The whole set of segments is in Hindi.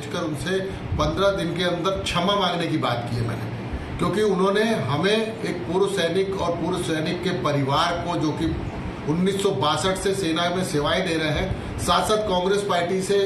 भेजकर उनसे 15 दिन के अंदर क्षमा मांगने की बात की है मैंने, क्योंकि उन्होंने हमें एक पूर्व सैनिक और पूर्व सैनिक के परिवार को, जो कि 1962 से सेना में सेवाएं दे रहे हैं, साथ साथ कांग्रेस पार्टी से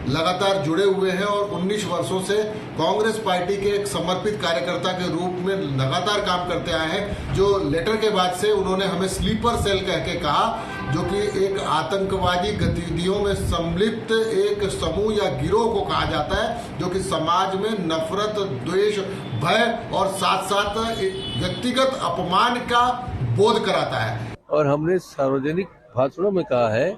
लगातार जुड़े हुए हैं और 19 वर्षों से कांग्रेस पार्टी के एक समर्पित कार्यकर्ता के रूप में लगातार काम करते आए हैं, जो लेटर के बाद से उन्होंने हमें स्लीपर सेल कह के कहा, जो कि एक आतंकवादी गतिविधियों में सम्मिलित एक समूह या गिरोह को कहा जाता है, जो कि समाज में नफरत, द्वेष, भय और साथ साथ व्यक्तिगत अपमान का बोध कराता है। और हमने सार्वजनिक भाषणों में कहा है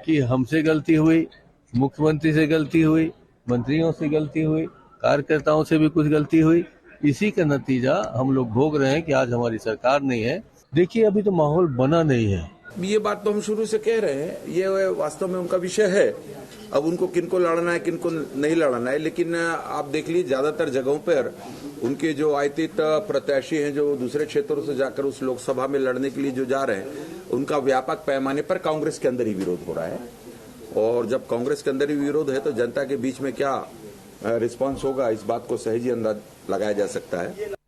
कि हमसे गलती हुई, मुख्यमंत्री से गलती हुई, मंत्रियों से गलती हुई, कार्यकर्ताओं से भी कुछ गलती हुई। इसी का नतीजा हम लोग भोग रहे हैं कि आज हमारी सरकार नहीं है। देखिए, अभी तो माहौल बना नहीं है। ये बात तो हम शुरू से कह रहे हैं, ये वास्तव में उनका विषय है। अब उनको किनको लड़ना है, किनको नहीं लड़ना है, लेकिन आप देख लीजिए ज्यादातर जगहों पर उनके जो आयतित प्रत्याशी हैं, जो दूसरे क्षेत्रों से जाकर उस लोकसभा में लड़ने के लिए जो जा रहे हैं, उनका व्यापक पैमाने पर कांग्रेस के अंदर ही विरोध हो रहा है। और जब कांग्रेस के अंदर ही विरोध है तो जनता के बीच में क्या रिस्पांस होगा, इस बात को सहज ही अंदाज लगाया जा सकता है।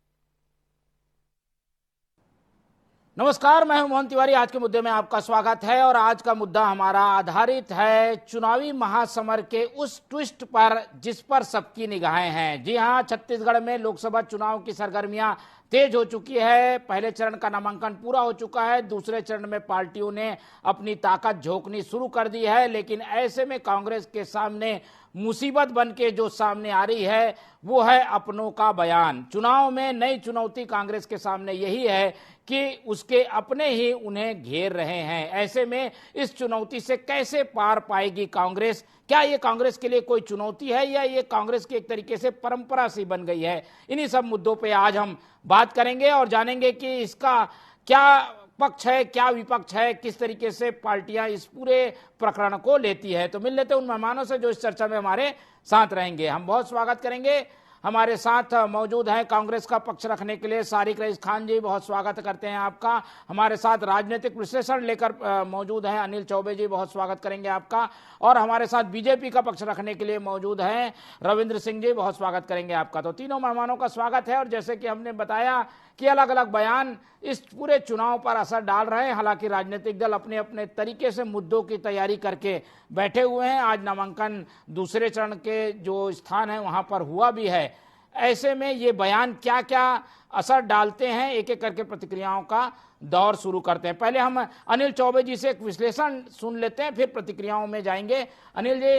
नमस्कार, मैं हूं मोहन तिवारी। आज के मुद्दे में आपका स्वागत है और आज का मुद्दा हमारा आधारित है चुनावी महासमर के उस ट्विस्ट पर जिस पर सबकी निगाहें हैं। जी हां, छत्तीसगढ़ में लोकसभा चुनाव की सरगर्मियां तेज हो चुकी है। पहले चरण का नामांकन पूरा हो चुका है, दूसरे चरण में पार्टियों ने अपनी ताकत झोंकनी शुरू कर दी है। लेकिन ऐसे में कांग्रेस के सामने मुसीबत बन के जो सामने आ रही है वो है अपनों का बयान। चुनाव में नई चुनौती कांग्रेस के सामने यही है कि उसके अपने ही उन्हें घेर रहे हैं। ऐसे में इस चुनौती से कैसे पार पाएगी कांग्रेस? क्या ये कांग्रेस के लिए कोई चुनौती है या ये कांग्रेस की एक तरीके से परंपरा सी बन गई है? इन्हीं सब मुद्दों पे आज हम बात करेंगे और जानेंगे कि इसका क्या पक्ष है, क्या विपक्ष है, किस तरीके से पार्टियां इस पूरे प्रकरण को लेती है। तो मिल लेते उन मेहमानों से जो इस चर्चा में हमारे साथ रहेंगे। हम बहुत स्वागत करेंगे। हमारे साथ मौजूद हैं कांग्रेस का पक्ष रखने के लिए सारिक रईस खान जी, बहुत स्वागत करते हैं आपका। हमारे साथ राजनीतिक विश्लेषण लेकर मौजूद हैं अनिल चौबे जी, बहुत स्वागत करेंगे आपका। और हमारे साथ बीजेपी का पक्ष रखने के लिए मौजूद हैं रविंद्र सिंह जी, बहुत स्वागत करेंगे आपका। तो तीनों मेहमानों का स्वागत है। और जैसे कि हमने बताया कि अलग अलग बयान इस पूरे चुनाव पर असर डाल रहे हैं। हालांकि राजनीतिक दल अपने अपने तरीके से मुद्दों की तैयारी करके बैठे हुए हैं। आज नामांकन दूसरे चरण के जो स्थान है वहां पर हुआ भी है। ऐसे में ये बयान क्या क्या असर डालते हैं, एक एक करके प्रतिक्रियाओं का दौर शुरू करते हैं। पहले हम अनिल चौबे जी से एक विश्लेषण सुन लेते हैं, फिर प्रतिक्रियाओं में जाएंगे। अनिल जी,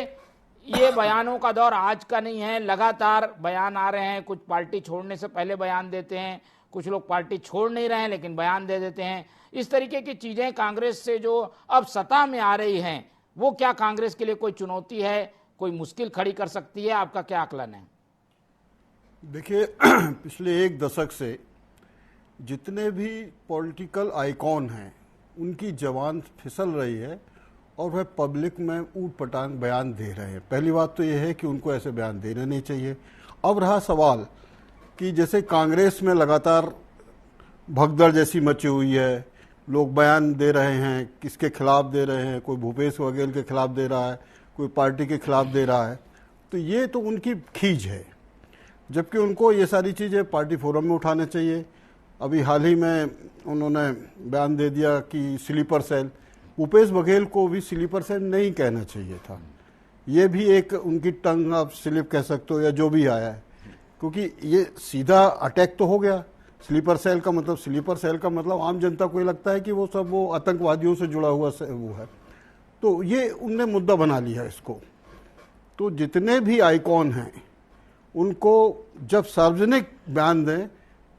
ये बयानों का दौर आज का नहीं है, लगातार बयान आ रहे हैं। कुछ पार्टी छोड़ने से पहले बयान देते हैं, कुछ लोग पार्टी छोड़ नहीं रहे हैं लेकिन बयान दे देते हैं। इस तरीके की चीजें कांग्रेस से जो अब सत्ता में आ रही हैं, वो क्या कांग्रेस के लिए कोई चुनौती है, कोई मुश्किल खड़ी कर सकती है? आपका क्या आकलन है? देखिए, पिछले एक दशक से जितने भी पॉलिटिकल आइकॉन हैं उनकी जबान फिसल रही है और वह पब्लिक में ऊट पटांग बयान दे रहे हैं। पहली बात तो यह है कि उनको ऐसे बयान देने नहीं चाहिए। अब रहा सवाल कि जैसे कांग्रेस में लगातार भगदड़ जैसी मची हुई है, लोग बयान दे रहे हैं, किसके खिलाफ दे रहे हैं, कोई भूपेश बघेल के खिलाफ दे रहा है, कोई पार्टी के खिलाफ दे रहा है, तो ये तो उनकी खींच है। जबकि उनको ये सारी चीज़ें पार्टी फोरम में उठाने चाहिए। अभी हाल ही में उन्होंने बयान दे दिया कि स्लीपर सेल, भूपेश बघेल को भी स्लीपर सेल नहीं कहना चाहिए था। ये भी एक उनकी टंग आप स्लिप कह सकते हो या जो भी आया है, क्योंकि ये सीधा अटैक तो हो गया। स्लीपर सेल का मतलब आम जनता को ये लगता है कि वो सब वो आतंकवादियों से जुड़ा हुआ वो है, तो ये उनने मुद्दा बना लिया इसको। तो जितने भी आइकॉन हैं उनको जब सार्वजनिक बयान दें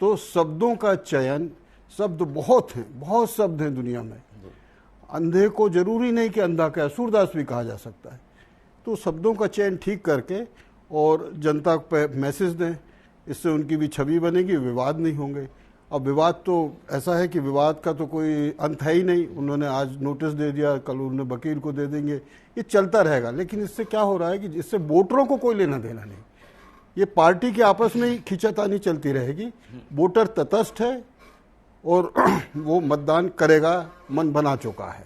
तो शब्दों का चयन, शब्द बहुत हैं, बहुत शब्द हैं दुनिया में। अंधे को जरूरी नहीं कि अंधा का सूरदास भी कहा जा सकता है। तो शब्दों का चयन ठीक करके और जनता पे मैसेज दें, इससे उनकी भी छवि बनेगी, विवाद नहीं होंगे। अब विवाद तो ऐसा है कि विवाद का तो कोई अंत है ही नहीं। उन्होंने आज नोटिस दे दिया, कल उन्होंने वकील को दे देंगे, ये चलता रहेगा। लेकिन इससे क्या हो रहा है कि इससे वोटरों को कोई लेना देना नहीं, ये पार्टी के आपस में ही खींचातानी चलती रहेगी। वोटर तटस्थ है और वो मतदान करेगा, मन बना चुका है।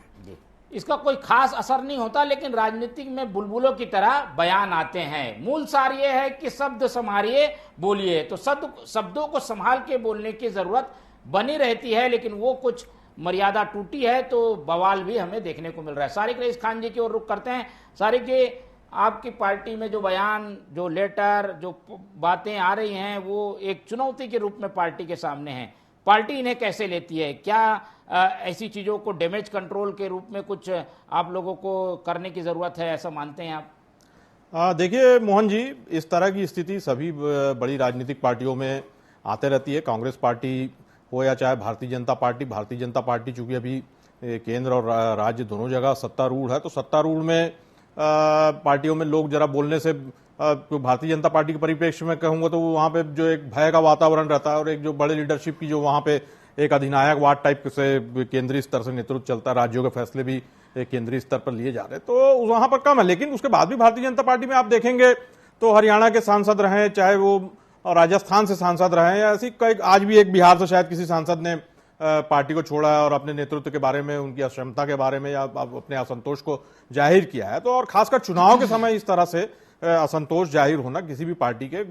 इसका कोई खास असर नहीं होता, लेकिन राजनीतिक में बुलबुलों की तरह बयान आते हैं। मूल सार ये है कि शब्द संभालिए बोलिए, तो शब्दों को संभाल के बोलने की जरूरत बनी रहती है, लेकिन वो कुछ मर्यादा टूटी है तो बवाल भी हमें देखने को मिल रहा है। सारिक रईस खान जी की ओर रुख करते हैं। सारिक जी, आपकी पार्टी में जो बयान, जो लेटर, जो बातें आ रही हैं, वो एक चुनौती के रूप में पार्टी के सामने है। पार्टी इन्हें कैसे लेती है? क्या ऐसी चीजों को डैमेज कंट्रोल के रूप में कुछ आप लोगों को करने की जरूरत है, ऐसा मानते हैं आप? देखिए मोहन जी, इस तरह की स्थिति सभी बड़ी राजनीतिक पार्टियों में आते रहती है। कांग्रेस पार्टी हो या चाहे भारतीय जनता पार्टी चूंकि अभी केंद्र और राज्य दोनों जगह सत्तारूढ़ है, तो सत्तारूढ़ में पार्टियों में लोग जरा बोलने से, भारतीय जनता पार्टी के परिप्रेक्ष्य में कहूंगा तो वहां पे जो एक भय का वातावरण रहता है और एक जो बड़े लीडरशिप की जो वहां पे एक अधिनायकवाद टाइप से केंद्रीय स्तर से नेतृत्व चलता है, राज्यों के फैसले भी केंद्रीय स्तर पर लिए जा रहे हैं, तो वहां पर कम है। लेकिन उसके बाद भी भारतीय जनता पार्टी में आप देखेंगे तो हरियाणा के सांसद रहे, चाहे वो राजस्थान से सांसद रहे, या ऐसी आज भी एक बिहार से शायद किसी सांसद ने पार्टी को छोड़ा है और अपने नेतृत्व के बारे में, उनकी अक्षमता के बारे में या अपने असंतोष को जाहिर किया है। तो और खासकर चुनाव के समय इस तरह से असंतोष जाहिर होना किसी भी पार्टी के,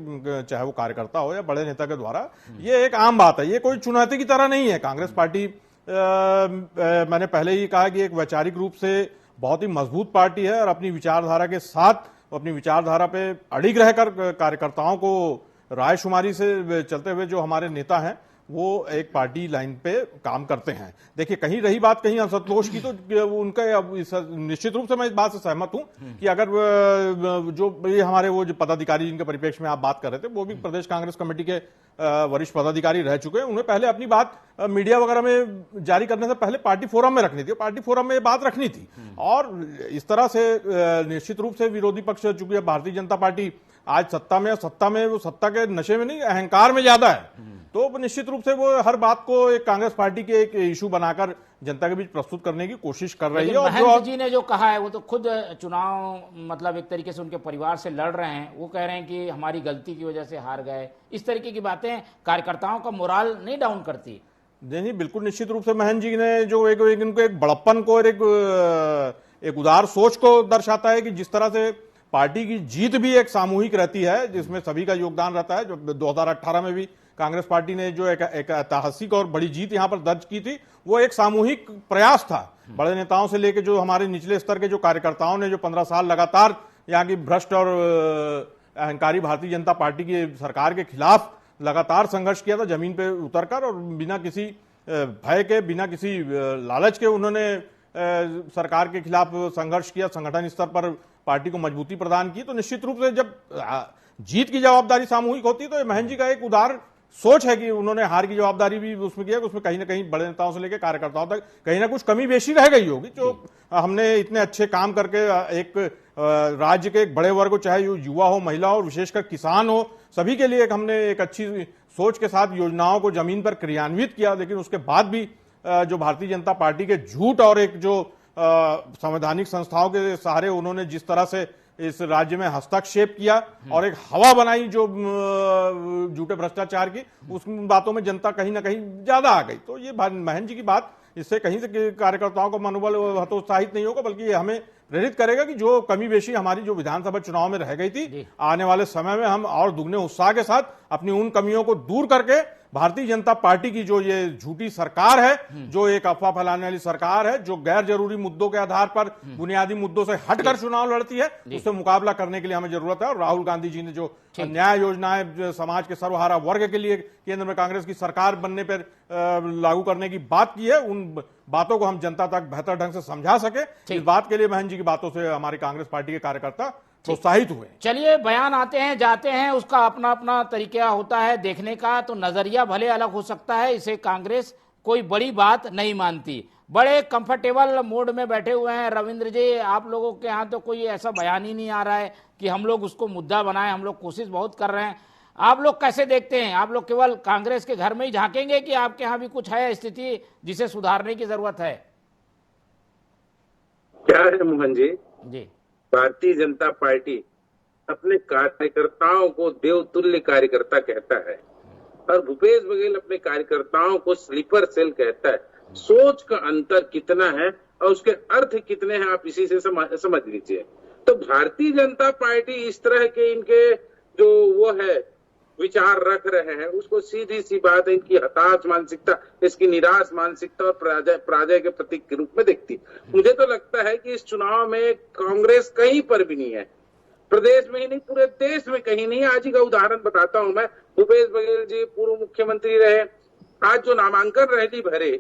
चाहे वो कार्यकर्ता हो या बड़े नेता के द्वारा, ये एक आम बात है। ये कोई चुनौती की तरह नहीं है। कांग्रेस पार्टी, मैंने पहले ही कहा कि एक वैचारिक रूप से बहुत ही मजबूत पार्टी है और अपनी विचारधारा के साथ, अपनी विचारधारा पे अड़िग रहकर कार्यकर्ताओं को रायशुमारी से चलते हुए जो हमारे नेता हैं वो एक पार्टी लाइन पे काम करते हैं। देखिए, कहीं रही बात कहीं असंतोष की, तो उनका निश्चित रूप से मैं इस बात से सहमत हूं कि अगर जो ये हमारे वो जो पदाधिकारी जिनके परिप्रेक्ष्य में आप बात कर रहे थे, वो भी प्रदेश कांग्रेस कमेटी के वरिष्ठ पदाधिकारी रह चुके हैं, उन्हें पहले अपनी बात मीडिया वगैरह में जारी करने से पहले पार्टी फोरम में रखनी थी, पार्टी फोरम में ये बात रखनी थी। और इस तरह से निश्चित रूप से विरोधी पक्ष, चूंकि भारतीय जनता पार्टी आज सत्ता में वो सत्ता के नशे में नहीं, अहंकार में ज्यादा है, तो निश्चित रूप से वो हर बात को एक कांग्रेस पार्टी के एक इशू बनाकर जनता के बीच प्रस्तुत करने की कोशिश कर रही है। और महंत जी ने जो कहा है, वो तो खुद चुनाव, मतलब एक तरीके से उनके परिवार से लड़ रहे हैं, वो कह रहे हैं कि हमारी गलती की वजह से हार गए। इस तरीके की बातें कार्यकर्ताओं का मोराल नहीं डाउन करती? नहीं, बिल्कुल निश्चित रूप से महंत जी ने जो इनको एक बड़प्पन को और एक उदार सोच को दर्शाता है कि जिस तरह से पार्टी की जीत भी एक सामूहिक रहती है, जिसमें सभी का योगदान रहता है। जो 2018 में भी कांग्रेस पार्टी ने जो एक ऐतिहासिक और बड़ी जीत यहां पर दर्ज की थी, वो एक सामूहिक प्रयास था। बड़े नेताओं से लेकर जो हमारे निचले स्तर के जो कार्यकर्ताओं ने जो 15 साल लगातार यहाँ की भ्रष्ट और अहंकारी भारतीय जनता पार्टी की सरकार के खिलाफ लगातार संघर्ष किया था, जमीन पे उतरकर, और बिना किसी भय के, बिना किसी लालच के उन्होंने सरकार के खिलाफ संघर्ष किया, संगठन स्तर पर पार्टी को मजबूती प्रदान की। तो निश्चित रूप से जब जीत की जवाबदारी सामूहिक होती है, तो महंत जी का एक उदार सोच है कि उन्होंने हार की जवाबदारी भी उसमें किया, उसमें कहीं ना कहीं बड़े नेताओं से लेकर कार्यकर्ताओं तक कहीं ना कुछ कमी बेशी रह गई होगी। जो हमने इतने अच्छे काम करके एक राज्य के एक बड़े वर्ग को, चाहे युवा हो, महिला हो, विशेषकर किसान हो, सभी के लिए हमने एक अच्छी सोच के साथ योजनाओं को जमीन पर क्रियान्वित किया। लेकिन उसके बाद भी जो भारतीय जनता पार्टी के झूठ और एक जो संवैधानिक संस्थाओं के सहारे उन्होंने जिस तरह से इस राज्य में हस्तक्षेप किया और एक हवा बनाई जो झूठे भ्रष्टाचार की, उस बातों में जनता कहीं ना कहीं ज्यादा आ गई। तो ये महंत जी की बात, इससे कहीं से कार्यकर्ताओं का मनोबल हतोत्साहित नहीं होगा, बल्कि ये हमें प्रेरित करेगा कि जो कमी बेशी हमारी जो विधानसभा चुनाव में रह गई थी, आने वाले समय में हम और दुगने उत्साह के साथ अपनी उन कमियों को दूर करके भारतीय जनता पार्टी की जो ये झूठी सरकार है, जो एक अफवाह फैलाने वाली सरकार है, जो गैर जरूरी मुद्दों के आधार पर बुनियादी मुद्दों से हटकर चुनाव लड़ती है, उससे मुकाबला करने के लिए हमें जरूरत है। और राहुल गांधी जी ने जो न्याय योजनाएं समाज के सर्वहारा वर्ग के लिए केंद्र में कांग्रेस की सरकार बनने पर लागू करने की बात की है, उन बातों को हम जनता तक बेहतर ढंग से समझा सके, इस बात के लिए महंत जी की बातों से हमारी कांग्रेस पार्टी के कार्यकर्ता प्रोत्साहित हुए। चलिए, बयान आते हैं जाते हैं, उसका अपना अपना तरीका होता है देखने का, तो नजरिया भले अलग हो सकता है, इसे कांग्रेस कोई बड़ी बात नहीं मानती। बड़े कंफर्टेबल मोड में बैठे हुए हैं रविंद्र जी, आप लोगों के यहाँ तो कोई ऐसा बयान ही नहीं आ रहा है कि हम लोग उसको मुद्दा बनाएं, हम लोग कोशिश बहुत कर रहे हैं। आप लोग कैसे देखते हैं? आप लोग केवल कांग्रेस के घर में ही झांकेंगे कि आपके यहाँ भी कुछ है स्थिति जिसे सुधारने की जरूरत है? क्या है मोहन जी, भारतीय जनता पार्टी अपने कार्यकर्ताओं को देवतुल्य कार्यकर्ता कहता है और भूपेश बघेल अपने कार्यकर्ताओं को स्लीपर सेल कहता है। सोच का अंतर कितना है और उसके अर्थ कितने हैं आप इसी से समझ लीजिए। तो भारतीय जनता पार्टी इस तरह के इनके जो वो है विचार रख रहे हैं, उसको सीधी सी बात है इनकी हताश मानसिकता, इसकी निराश मानसिकता और पराजय के प्रतीक के रूप में दिखती। मुझे तो लगता है कि इस चुनाव में कांग्रेस कहीं पर भी नहीं है, प्रदेश में ही नहीं पूरे देश में कहीं नहीं। आज ही का उदाहरण बताता हूं मैं। भूपेश बघेल जी पूर्व मुख्यमंत्री रहे, आज जो नामांकन रैली भरे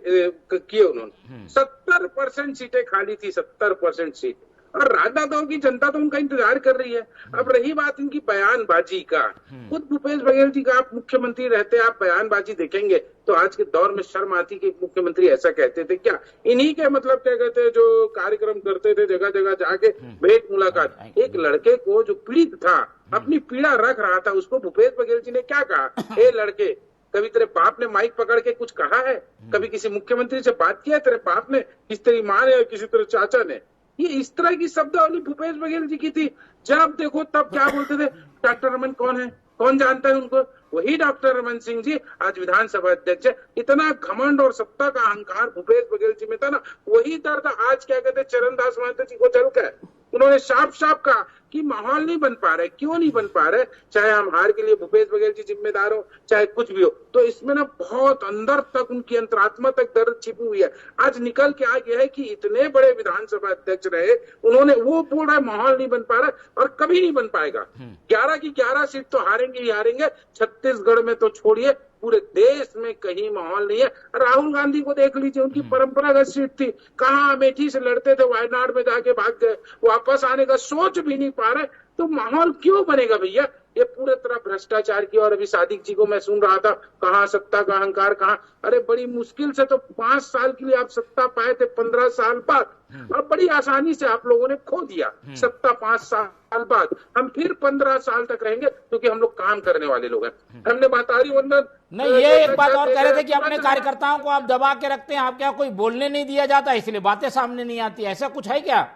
किए उन्होंने, 70% सीटें खाली थी, 70% सीट, और राजनांदगांव की जनता तो उनका इंतजार कर रही है। अब रही बात इनकी बयानबाजी का, खुद भूपेश बघेल जी का आप मुख्यमंत्री रहते आप बयानबाजी देखेंगे तो आज के दौर में शर्म आती कि मुख्यमंत्री ऐसा कहते थे क्या। इन्हीं के मतलब क्या कहते हैं जो कार्यक्रम करते थे जगह जगह जाके भेंट मुलाकात, एक लड़के को जो पीड़ित था अपनी पीड़ा रख रहा था, उसको भूपेश बघेल जी ने क्या कहा, ए लड़के कभी तेरे बाप ने माइक पकड़ के कुछ कहा है, कभी किसी मुख्यमंत्री से बात किया है तेरे बाप ने, किसी तेरी माँ ने, किसी तेरे चाचा ने। ये इस तरह की शब्दावली भूपेश बघेल जी की थी। जब देखो तब क्या बोलते थे, डॉक्टर रमन कौन है, कौन जानता है उनको, वही डॉक्टर रमन सिंह जी आज विधानसभा अध्यक्ष है। इतना घमंड और सत्ता का अहंकार भूपेश बघेल जी में था ना, वही दर्द आज क्या कहते चरणदास महतो जी को चल गए। उन्होंने साफ साफ कहा कि माहौल नहीं बन पा रहा है। क्यों नहीं बन पा रहा है? चाहे हम हार के लिए भूपेश बघेल जी जिम्मेदार हो, चाहे कुछ भी हो, तो इसमें ना बहुत अंदर तक उनकी अंतरात्मा तक दर्द छिपी हुई है। आज निकल के आ गया है कि इतने बड़े विधानसभा अध्यक्ष रहे, उन्होंने वो बोल रहा है माहौल नहीं बन पा रहा और कभी नहीं बन पाएगा। 11 की 11 सीट तो हारेंगे ही हारेंगे, छत्तीसगढ़ में तो छोड़िए, पूरे देश में कहीं माहौल नहीं है। राहुल गांधी को देख लीजिए, उनकी परंपरागत सीट थी, कहाँ अमेठी से लड़ते थे, वायनाड में जाके भाग गए, वापस आने का सोच भी नहीं पा रहे। तो माहौल क्यों बनेगा भैया? ये पूरे तरह भ्रष्टाचार की। और अभी सादिक जी को मैं सुन रहा था, कहाँ सत्ता का अहंकार, कहाँ, अरे बड़ी मुश्किल से तो 5 साल के लिए आप सत्ता पाए थे 15 साल बाद, और बड़ी आसानी से आप लोगों ने खो दिया सत्ता 5 साल बाद। हम फिर 15 साल तक रहेंगे क्योंकि हम लोग काम करने वाले लोग हैं। हमने महतारी वंदन नहीं, ये एक बात और कह रहे थे कि अपने कार्यकर्ताओं को आप दबा के रखते हैं, आप क्या कोई बोलने नहीं दिया जाता इसलिए बातें सामने नहीं आती, ऐसा कुछ है क्या?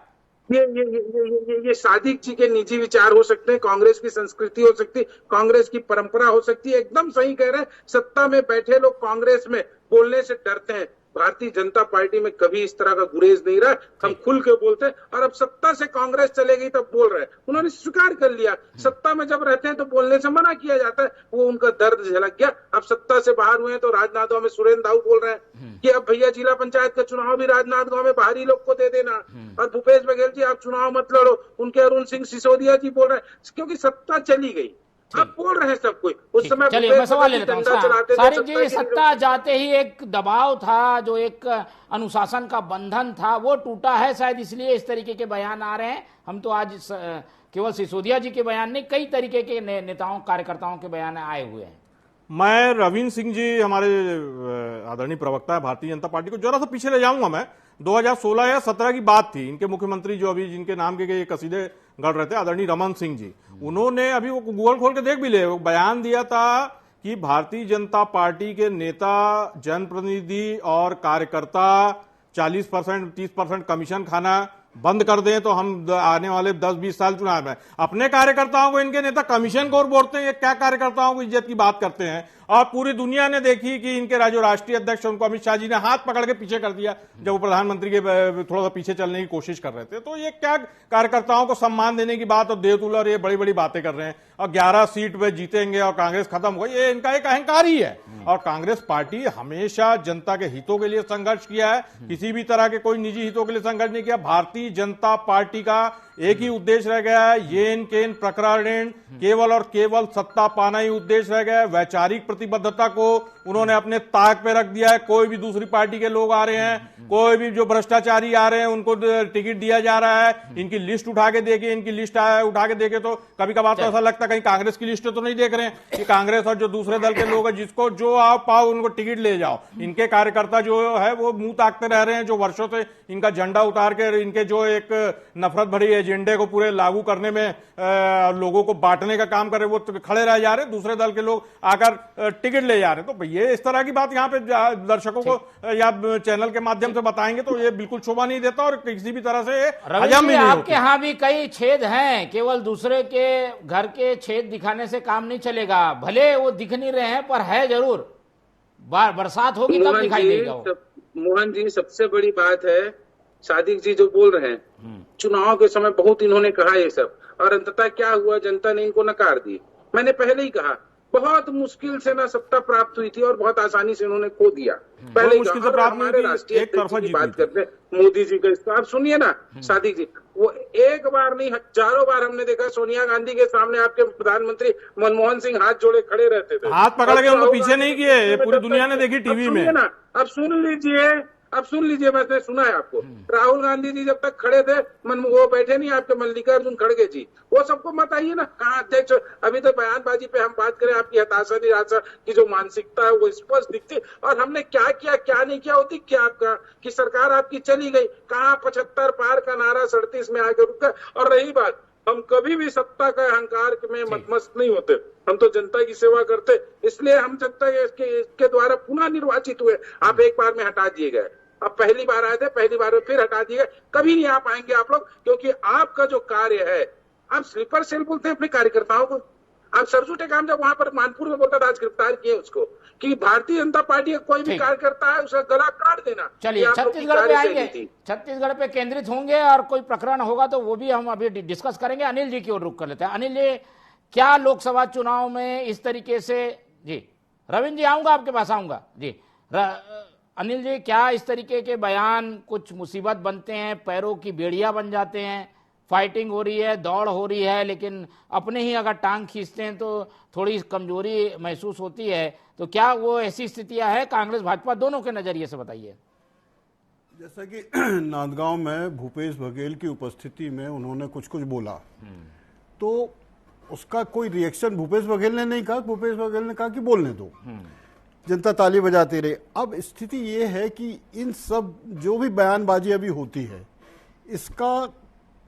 ये सादिक जी के निजी विचार हो सकते हैं, कांग्रेस की संस्कृति हो सकती है, कांग्रेस की परंपरा हो सकती है। एकदम सही कह रहे हैं, सत्ता में बैठे लोग कांग्रेस में बोलने से डरते हैं। भारतीय जनता पार्टी में कभी इस तरह का गुरेज नहीं रहा, हम खुल के बोलते हैं। और अब सत्ता से कांग्रेस चले गई तब बोल रहे हैं, उन्होंने स्वीकार कर लिया। सत्ता में जब रहते हैं तो बोलने से मना किया जाता है, वो उनका दर्द झलक गया। अब सत्ता से बाहर हुए हैं तो राजनांदगांव में सुरेंद्र दाऊ बोल रहे हैं कि अब भैया जिला पंचायत का चुनाव भी राजनांदगांव में बाहरी लोग को दे देना, और भूपेश बघेल जी आप चुनाव मत लड़ो, उनके अरुण सिंह सिसोदिया जी बोल रहे हैं क्योंकि सत्ता चली गई। अब बोल रहे हैं सब कोई, उस समय चलिए मैं सवाल ले लेता हूँ। सारिक जी, सत्ता जाते ही एक दबाव था, जो एक अनुशासन का बंधन था वो टूटा है, शायद इसलिए इस तरीके के बयान आ रहे हैं। हम तो आज केवल सिसोदिया जी के बयान नहीं, कई तरीके के नेताओं कार्यकर्ताओं के बयान आए हुए हैं। मैं रविंद्र सिंह जी, हमारे आदरणीय प्रवक्ता है भारतीय जनता पार्टी को, जरा सा पीछे ले जाऊंगा मैं। 2016 या 17 की बात थी, इनके मुख्यमंत्री जो अभी जिनके नाम के कसीदे गढ़ रहे थे, आदरणीय रमन सिंह जी, उन्होंने अभी वो गूगल खोल के देख भी ले, वो बयान दिया था कि भारतीय जनता पार्टी के नेता, जनप्रतिनिधि और कार्यकर्ता 40% 30% कमीशन खाना बंद कर दें तो हम आने वाले 10-20 साल चुनाव में अपने कार्यकर्ताओं को, इनके नेता कमीशन को बोलते हैं, ये क्या कार्यकर्ताओं को इज्जत की बात करते हैं। और पूरी दुनिया ने देखी कि इनके जो राष्ट्रीय अध्यक्ष उनको अमित शाह जी ने हाथ पकड़ के पीछे कर दिया जब वो प्रधानमंत्री के थोड़ा सा पीछे चलने की कोशिश कर रहे थे। तो ये क्या कार्यकर्ताओं को सम्मान देने की बात और देवतुल्य और ये बड़ी बड़ी बातें कर रहे हैं। और 11 सीट पे जीतेंगे और कांग्रेस खत्म हो, ये इनका एक अहंकार ही है। और कांग्रेस पार्टी हमेशा जनता के हितों के लिए संघर्ष किया है, किसी भी तरह के कोई निजी हितों के लिए संघर्ष नहीं किया। भारतीय जनता पार्टी का एक ही उद्देश्य रह गया है, येन केन प्रकरण, केवल और केवल सत्ता पाना ही उद्देश्य रह गया है। वैचारिक प्रतिबद्धता को उन्होंने अपने ताक पे रख दिया है। कोई भी दूसरी पार्टी के लोग आ रहे हैं, कोई भी जो भ्रष्टाचारी आ रहे हैं, उनको टिकट दिया जा रहा है। इनकी लिस्ट उठा के देखिए, इनकी लिस्ट उठा के देखे तो कभी कभार तो ऐसा लगता है कहीं कांग्रेस की लिस्ट तो नहीं देख रहे हैं कि कांग्रेस और जो दूसरे दल के लोग हैं, जिसको जो आप पाओ उनको टिकट ले जाओ। इनके कार्यकर्ता जो है वो मुंह ताकते रह रहे हैं, जो वर्षों से इनका झंडा उतार के इनके जो एक नफरत भरी एजेंडे को पूरे लागू करने में लोगों को बांटने का काम कर रहे, वो खड़े रह जा रहे, दूसरे दल के लोग आकर टिकट ले जा रहे। तो ये इस तरह की बात यहाँ पे दर्शकों को या चैनल के माध्यम से बताएंगे तो ये बिल्कुल शोभा नहीं देता और किसी भी तरह से हजम नहीं होता। आपके यहाँ भी कई छेद हैं, केवल दूसरे के घर के छेद दिखाने से काम नहीं चलेगा। भले वो दिख नहीं रहे हैं पर है जरूर, बरसात होगी तब दिखाई देगा। मोहन जी, सबसे बड़ी बात है सादिक जी जो बोल रहे हैं, चुनाव के समय बहुत इन्होंने कहा ये सब, और अंततः क्या हुआ, जनता ने इनको नकार दी। मैंने पहले ही कहा बहुत मुश्किल से ना सत्ता प्राप्त हुई थी और बहुत आसानी से उन्होंने खो दिया। पहले मुश्किल से प्राप्त हमारे राष्ट्रीय एक तरफा की जीत बात करते हैं, मोदी जी का इसका आप सुनिए ना, सादिक जी, वो एक बार नहीं हजारों बार हमने देखा सोनिया गांधी के सामने आपके प्रधानमंत्री मनमोहन सिंह हाथ जोड़े खड़े रहते थे, हाथ पकड़ के उनको पीछे नहीं किए, पूरी दुनिया ने देखी टीवी में। अब सुन लीजिए, मैंने सुना है आपको। राहुल गांधी जी जब तक खड़े थे, वो बैठे नहीं आपके मल्लिकार्जुन खड़गे जी, वो सबको मत आइए ना, कहाँ अध्यक्ष। अभी तो बयानबाजी पे हम बात करें, आपकी हताशा निराशा की जो मानसिकता है वो स्पष्ट दिखती, और हमने क्या किया क्या नहीं किया वो दिख गया आपका, कि सरकार आपकी चली गई, कहाँ 75 पार का नारा 37 में आके रुक गए। और रही बात, हम कभी भी सत्ता का अहंकार में मतमस्त नहीं होते, हम तो जनता की सेवा करते, इसलिए हम जनता के द्वारा पुनः निर्वाचित हुए। आप एक बार में हटा दिए गए, अब पहली बार आए थे, पहली बार में फिर हटा दिए गए, कभी नहीं आ पाएंगे आप लोग, क्योंकि आपका जो कार्य है, आप स्लीपर सेल बोलते हैं अपने कार्यकर्ताओं को। आप सरजू टेकाम जब वहां पर मानपुर में बोलता था, आज गिरफ्तार किए उसको, कि भारतीय जनता पार्टी का कोई भी कार्यकर्ता है उसका गला काट देना। चलिए छत्तीसगढ़ पे आएंगे, छत्तीसगढ़ पे केंद्रित होंगे, और कोई प्रकरण होगा तो वो भी हम अभी डिस्कस करेंगे। अनिल जी की ओर रुख कर लेते हैं। अनिल जी, क्या लोकसभा चुनाव में इस तरीके से, जी रविंद्र जी आऊंगा आपके पास, आऊंगा जी। अनिल जी, क्या इस तरीके के बयान कुछ मुसीबत बनते हैं, पैरों की बेड़िया बन जाते हैं, फाइटिंग हो रही है, दौड़ हो रही है, लेकिन अपने ही अगर टांग खींचते हैं तो थोड़ी कमजोरी महसूस होती है, तो क्या वो ऐसी स्थितियां हैं कांग्रेस भाजपा दोनों के नजरिए से, बताइए। जैसा कि नांदगांव में भूपेश बघेल की उपस्थिति में उन्होंने कुछ कुछ बोला, तो उसका कोई रिएक्शन भूपेश बघेल ने नहीं कहा। भूपेश बघेल ने कहा कि बोलने दो, जनता ताली बजाती रही। अब स्थिति ये है कि इन सब जो भी बयानबाजी अभी होती है, इसका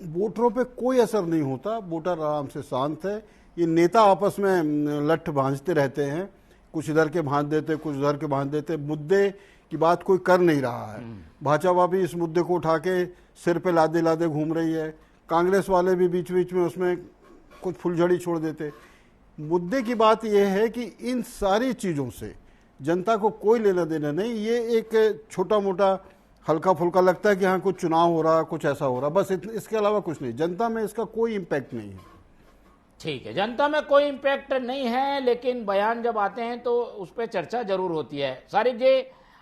वोटरों पे कोई असर नहीं होता। वोटर आराम से शांत है। ये नेता आपस में लठ भांजते रहते हैं, कुछ इधर के भांज देते, कुछ उधर के भांज देते। मुद्दे की बात कोई कर नहीं रहा है। भाजपा भी इस मुद्दे को उठा के सिर पे लादे लादे घूम रही है। कांग्रेस वाले भी बीच बीच में उसमें कुछ फुलझड़ी छोड़ देते। मुद्दे की बात यह है कि इन सारी चीज़ों से जनता को कोई लेना देना नहीं। ये एक छोटा मोटा हल्का फुल्का लगता है कि हाँ कुछ चुनाव हो रहा, कुछ ऐसा हो रहा, बस इसके अलावा कुछ नहीं। जनता में इसका कोई इम्पैक्ट नहीं है। ठीक है, जनता में कोई इम्पैक्ट नहीं है, लेकिन बयान जब आते हैं तो उस पर चर्चा जरूर होती है। सारिक जी,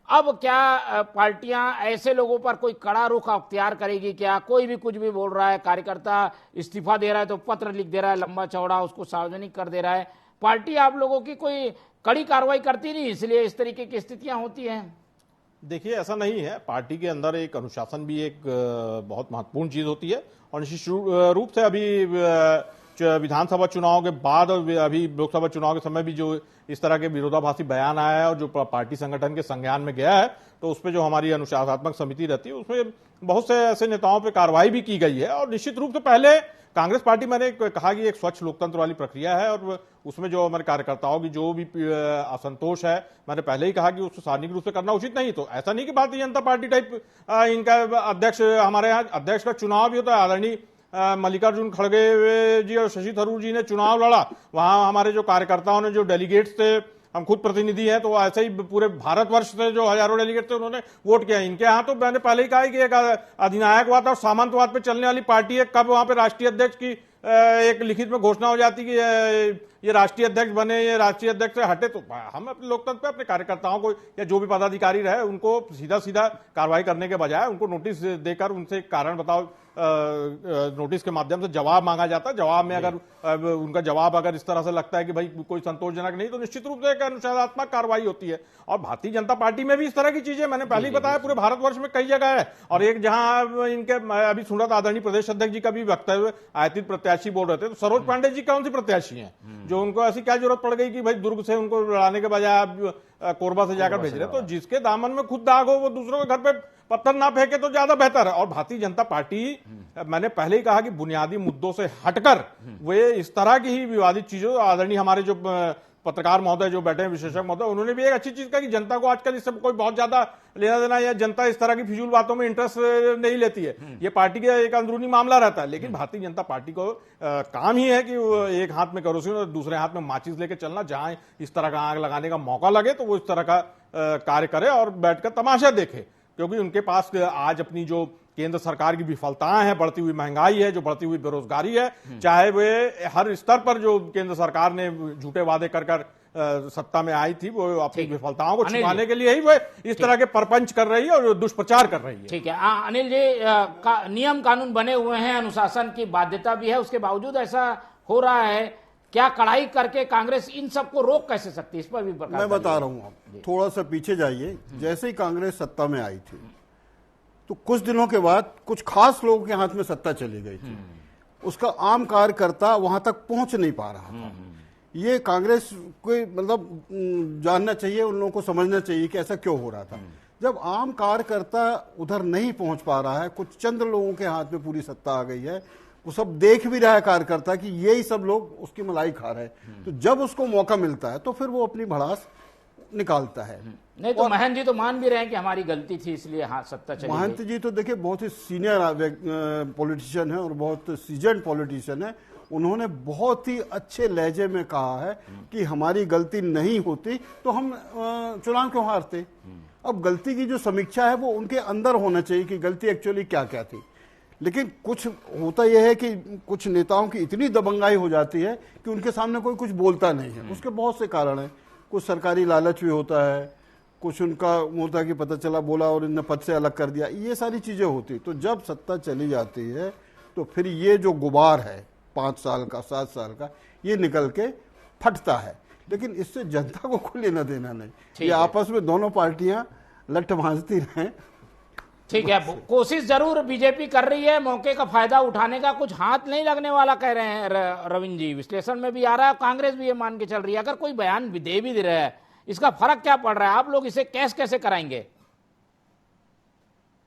अब क्या पार्टियां ऐसे लोगों पर कोई कड़ा रुख अख्तियार करेगी क्या? कोई भी कुछ भी बोल रहा है, कार्यकर्ता इस्तीफा दे रहा है तो पत्र लिख दे रहा है लंबा चौड़ा, उसको सार्वजनिक कर दे रहा है, पार्टी आप लोगों की कोई कड़ी कार्रवाई करती नहीं, इसलिए इस तरीके की स्थितियां होती हैं? देखिए, ऐसा नहीं है। पार्टी के अंदर एक अनुशासन भी एक बहुत महत्वपूर्ण चीज होती है, और निश्चित रूप से अभी विधानसभा चुनाव के बाद और अभी लोकसभा चुनाव के समय भी जो इस तरह के विरोधाभासी बयान आया है और जो पार्टी संगठन के संज्ञान में गया है, तो उसपे जो हमारी अनुशासनात्मक समिति रहती है उसमें बहुत से ऐसे नेताओं पे कार्रवाई भी की गई है। और निश्चित रूप से पहले कांग्रेस पार्टी, मैंने कहा कि एक स्वच्छ लोकतंत्र वाली प्रक्रिया है, और उसमें जो हमारे कार्यकर्ताओं की जो भी असंतोष है, मैंने पहले ही कहा कि उसको सार्वजनिक रूप से करना उचित नहीं। तो ऐसा नहीं कि भारतीय जनता पार्टी टाइप इनका अध्यक्ष, हमारे यहाँ अध्यक्ष का चुनाव भी होता है। आदरणीय मल्लिकार्जुन खड़गे जी और शशि थरूर जी ने चुनाव लड़ा, वहां हमारे जो कार्यकर्ताओं ने, जो डेलीगेट्स थे, हम खुद प्रतिनिधि हैं, तो ऐसे ही पूरे भारतवर्ष से जो हजारों डेलीगेट थे उन्होंने वोट किया। इनके यहाँ तो मैंने पहले ही कहा कि एक अधिनायकवाद और सामंतवाद पे चलने वाली पार्टी है। कब वहां पे राष्ट्रीय अध्यक्ष की एक लिखित में घोषणा हो जाती कि ये राष्ट्रीय अध्यक्ष बने, ये राष्ट्रीय अध्यक्ष से हटे, तो हम अपने लोकतंत्र पे अपने कार्यकर्ताओं को या जो भी पदाधिकारी रहे उनको सीधा सीधा कार्रवाई करने के बजाय उनको नोटिस देकर उनसे कारण बताओ, नोटिस के माध्यम से जवाब मांगा जाता है। जवाब में अगर उनका जवाब अगर इस तरह से लगता है कि भाई कोई संतोषजनक नहीं, तो निश्चित रूप से एक अनुशासनात्मक कार्रवाई होती है। और भारतीय जनता पार्टी में भी इस तरह की चीजें मैंने पहले ही बताया, पूरे भारतवर्ष में कई जगह है। और एक जहां इनके अभी सुन रहा था, आदरणीय प्रदेश अध्यक्ष जी का भी वक्तव्य, आयतित प्रत्याशी बोल रहे थे, तो सरोज पांडे जी कौन सी प्रत्याशी हैं जो उनको ऐसी क्या जरूरत पड़ गई कि भाई दुर्ग से उनको लड़ाने के बजाय आप कोरबा से जाकर भेज रहे? तो जिसके दामन में खुद दाग हो वो दूसरों के घर पे पत्थर ना फेंके तो ज्यादा बेहतर है। और भारतीय जनता पार्टी, मैंने पहले ही कहा कि बुनियादी मुद्दों से हटकर वे इस तरह की ही विवादित चीजों, आदरणीय हमारे जो पत्रकार महोदय जो बैठे हैं, विशेषज्ञ महोदय, उन्होंने भी एक अच्छी चीज कहा कि जनता को आजकल इससे कोई बहुत ज्यादा लेना देना, या जनता इस तरह की फिजूल बातों में इंटरेस्ट नहीं लेती है। ये पार्टी का एक अंदरूनी मामला रहता है। लेकिन भारतीय जनता पार्टी को काम ही है कि वो एक हाथ में केरोसिन और दूसरे हाथ में माचिस लेकर चलना। जहां इस तरह का आग लगाने का मौका लगे तो वो इस तरह का कार्य करे और बैठकर तमाशा देखे, क्योंकि उनके पास आज अपनी जो केंद्र सरकार की विफलताएं हैं, बढ़ती हुई महंगाई है, जो बढ़ती हुई बेरोजगारी है, चाहे वे हर स्तर पर जो केंद्र सरकार ने झूठे वादे कर सत्ता में आई थी, वो अपनी विफलताओं को छुपाने के लिए ही वो इस तरह के परपंच कर रही है और दुष्प्रचार कर रही है। ठीक है अनिल जी, नियम कानून बने हुए हैं, अनुशासन की बाध्यता भी है, उसके बावजूद ऐसा हो रहा है। क्या कड़ाई करके कांग्रेस इन सबको रोक कैसे सकती है? इस पर भी मैं बता रहा हूं, आप थोड़ा सा पीछे जाइए। जैसे ही कांग्रेस सत्ता में आई थी तो कुछ दिनों के बाद कुछ खास लोगों के हाथ में सत्ता चली गई थी, उसका आम कार्यकर्ता वहां तक पहुंच नहीं पा रहा था। ये कांग्रेस को मतलब जानना चाहिए, उन लोगों को समझना चाहिए कि ऐसा क्यों हो रहा था। जब आम कार्यकर्ता उधर नहीं पहुंच पा रहा है, कुछ चंद लोगों के हाथ में पूरी सत्ता आ गई है, वो सब देख भी रहा है कार्यकर्ता कि यही सब लोग उसकी मलाई खा रहे हैं, तो जब उसको मौका मिलता है तो फिर वो अपनी भड़ास निकालता है। नहीं तो महंत जी तो मान भी रहे हैं कि हमारी गलती थी इसलिए हाँ सत्ता चली गई। महंत जी तो देखिए बहुत ही सीनियर पॉलिटिशियन है और बहुत सीजन पॉलिटिशियन है। उन्होंने बहुत ही अच्छे लहजे में कहा है कि हमारी गलती नहीं होती तो हम चुनाव क्यों हारते। अब गलती की जो समीक्षा है वो उनके अंदर होना चाहिए कि गलती एक्चुअली क्या क्या थी। लेकिन कुछ होता यह है कि कुछ नेताओं की इतनी दबंगाई हो जाती है कि उनके सामने कोई कुछ बोलता नहीं है। उसके बहुत से कारण हैं, कुछ सरकारी लालच भी होता है, कुछ उनका होता है कि पता चला बोला और इन्हें पद से अलग कर दिया, ये सारी चीजें होती। तो जब सत्ता चली जाती है तो फिर ये जो गुबार है 5 साल का 7 साल का, ये निकल के फटता है। लेकिन इससे जनता को कोई लेना देना नहीं, ये आपस में दोनों पार्टियां लठ भांजती रहें। ठीक है, कोशिश जरूर बीजेपी कर रही है मौके का फायदा उठाने का, कुछ हाथ नहीं लगने वाला कह रहे हैं रविंद्र जी। विश्लेषण में भी आ रहा है, कांग्रेस भी ये मान के चल रही है। अगर कोई बयान दे भी दे रहा है, इसका फर्क क्या पड़ रहा है? आप लोग इसे कैसे कराएंगे?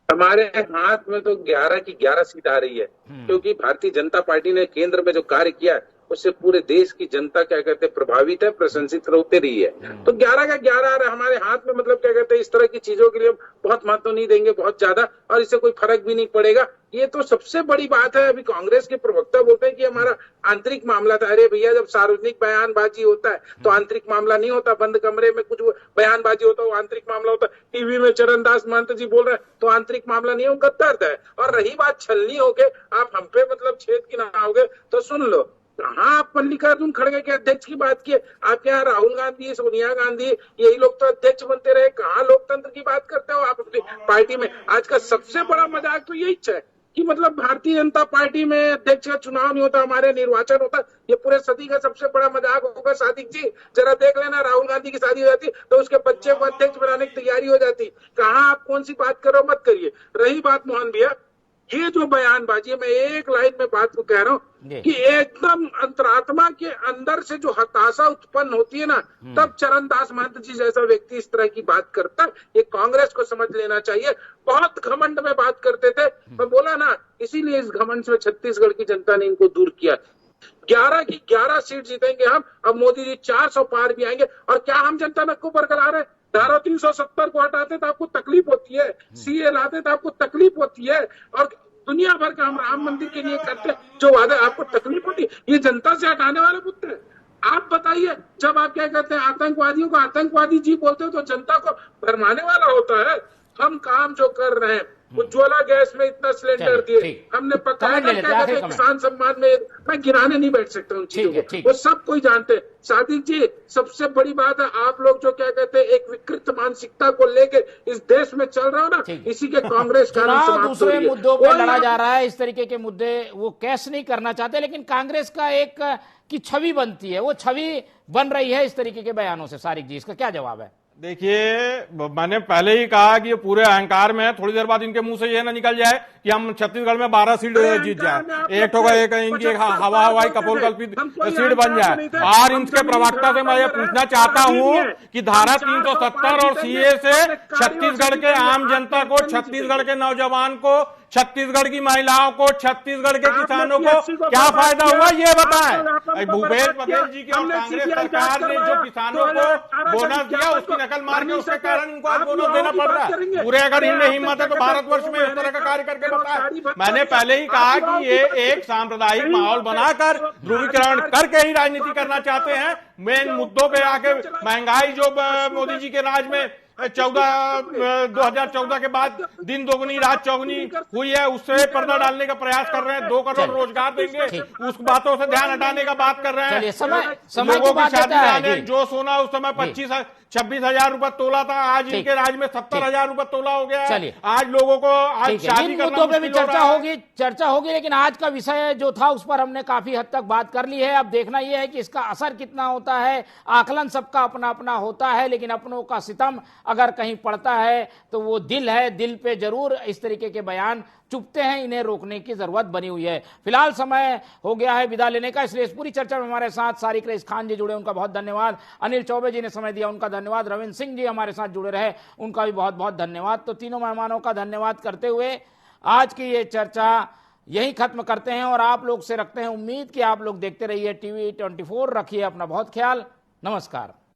हमारे हाथ में तो 11 की 11 सीट आ रही है, क्योंकि भारतीय जनता पार्टी ने केंद्र में जो कार्य किया है उससे पूरे देश की जनता क्या कहते हैं प्रभावित है, प्रशंसित होते रही है। तो 11 का 11 आ रहा है हमारे हाथ में। मतलब क्या कहते हैं, इस तरह की चीजों के लिए बहुत महत्व नहीं देंगे बहुत ज्यादा, और इससे कोई फर्क भी नहीं पड़ेगा। ये तो सबसे बड़ी बात है। अभी कांग्रेस के प्रवक्ता बोलते हैं कि हमारा आंतरिक मामला था। अरे भैया, जब सार्वजनिक बयानबाजी होता है तो आंतरिक मामला नहीं होता। बंद कमरे में कुछ बयानबाजी होता है वो आंतरिक मामला होता है। टीवी में चरणदास महंत जी बोल रहे हैं तो आंतरिक मामला नहीं, वो गद्दार है। और रही बात छलनी होके आप हम पे मतलब छेद की नाओगे तो सुन लो, कहाँ आप मल्लिकार्जुन खड़गे के अध्यक्ष की बात किए? आपके यहाँ राहुल गांधी, सोनिया गांधी, यही लोग तो अध्यक्ष बनते रहे। कहाँ लोकतंत्र की बात करते हो आप अपनी पार्टी में? आज का सबसे बड़ा मजाक तो यही है कि मतलब भारतीय जनता पार्टी में अध्यक्ष का चुनाव नहीं होता, हमारे निर्वाचन होता। ये पूरे सदी का सबसे बड़ा मजाक होगा। सादिक जी जरा देख लेना, राहुल गांधी की शादी हो जाती तो उसके बच्चे को अध्यक्ष बनाने की तैयारी हो जाती। कहाँ आप कौन सी बात करो, मत करिए। रही बात मोहन भैया, ये जो बयानबाजी है, मैं एक लाइन में बात को कह रहा हूँ कि एकदम अंतरात्मा के अंदर से जो हताशा उत्पन्न होती है ना, तब चरणदास महंत जी जैसा व्यक्ति इस तरह की बात करता है। ये कांग्रेस को समझ लेना चाहिए। बहुत घमंड में बात करते थे, मैं बोला ना, इसीलिए इस घमंड से छत्तीसगढ़ की जनता ने इनको दूर किया। 11 की 11 सीट जीतेंगे हम। अब मोदी जी 400 पार भी आएंगे। और क्या हम जनता नक्को बरकरार है? धारा 370 को हटाते तो आपको तकलीफ होती है, सीए लाते तो आपको तकलीफ होती है, और दुनिया भर का हम राम मंदिर के लिए करते जो वादे आपको तकलीफ होती है। ये जनता से हटाने वाले पुत्र है। आप बताइए, जब आप क्या कहते हैं आतंकवादियों को आतंकवादी जी बोलते हो तो जनता को भरमाने वाला होता है। हम काम जो कर रहे हैं, उज्ज्वला गैस में इतना सिलेंडर दिए, हमने पकाया किसान सम्मान में, मैं गिराने नहीं बैठ सकता उन चीजों को, वो सब कोई जानते हैं। सादिक जी, सबसे बड़ी बात है, आप लोग जो क्या कहते हैं एक विकृत मानसिकता को लेके इस देश में चल रहा हो ना, इसी के कांग्रेस का दूसरे मुद्दों पर लड़ा जा रहा है। इस तरीके के मुद्दे वो कैश नहीं करना चाहते, लेकिन कांग्रेस का एक की छवि बनती है, वो छवि बन रही है इस तरीके के बयानों से। सारिक जी, इसका क्या जवाब है? देखिए, मैंने पहले ही कहा कि ये पूरे अहंकार में है। थोड़ी देर बाद इनके मुंह से ये ना निकल जाए कि हम छत्तीसगढ़ में 12 सीट जीत जाए, एक ठोका एक इनकी हवाई कपोल कल्पित सीट बन जाए। और इनके प्रवक्ता से मैं ये पूछना चाहता हूं कि धारा 370 और सीए से छत्तीसगढ़ के आम जनता को, छत्तीसगढ़ के नौजवान को, छत्तीसगढ़ की महिलाओं को, छत्तीसगढ़ के किसानों को क्या फायदा हुआ, ये बताएं। भूपेश बघेल जी की और कांग्रेस सरकार ने जो किसानों को बोनस दिया उसकी नकल मार के उसके कारण इनको आज बोनस देना पड़ रहा है। पूरे अगर इनमें हिम्मत है तो भारतवर्ष में इस तरह का कार्य करके बताएं। मैंने पहले ही कहा कि ये एक सांप्रदायिक माहौल बनाकर ध्रुवीकरण करके ही राजनीति करना चाहते हैं। मेन मुद्दों पे आके महंगाई जो मोदी जी के राज में 2014 के बाद दिन दोगुनी रात चौगुनी हुई है, उससे पर्दा डालने का प्रयास कर रहे हैं। 2 करोड़ रोजगार देंगे, उस बातों से ध्यान हटाने का बात कर रहे हैं। समय लोगों की शादी है जो सोना उस समय 26,000 रुपए तोला था, आज इनके राज में 70,000 रुपए तोला हो गया है। आज लोगों को आज शादी करना मुद्दों पे भी मुश्किल हो रहा है। चर्चा होगी, लेकिन आज का विषय जो था उस पर हमने काफी हद तक बात कर ली है। अब देखना यह है कि इसका असर कितना होता है। आकलन सबका अपना अपना होता है, लेकिन अपनों का सितम अगर कहीं पड़ता है तो वो दिल है। दिल पे जरूर इस तरीके के बयान चुभते हैं, इन्हें रोकने की जरूरत बनी हुई है। फिलहाल समय हो गया है विदा लेने का, इसलिए इस पूरी चर्चा में हमारे साथ सारिक रईस खान जी जुड़े, उनका बहुत धन्यवाद। अनिल चौबे जी ने समय दिया, उनका धन्यवाद। रविंद्र सिंह जी हमारे साथ जुड़े रहे, उनका भी बहुत बहुत धन्यवाद। तो तीनों मेहमानों का धन्यवाद करते हुए आज की ये चर्चा यही खत्म करते हैं और आप लोग से रखते हैं उम्मीद कि आप लोग देखते रहिए TV 24। रखिए अपना बहुत ख्याल। नमस्कार।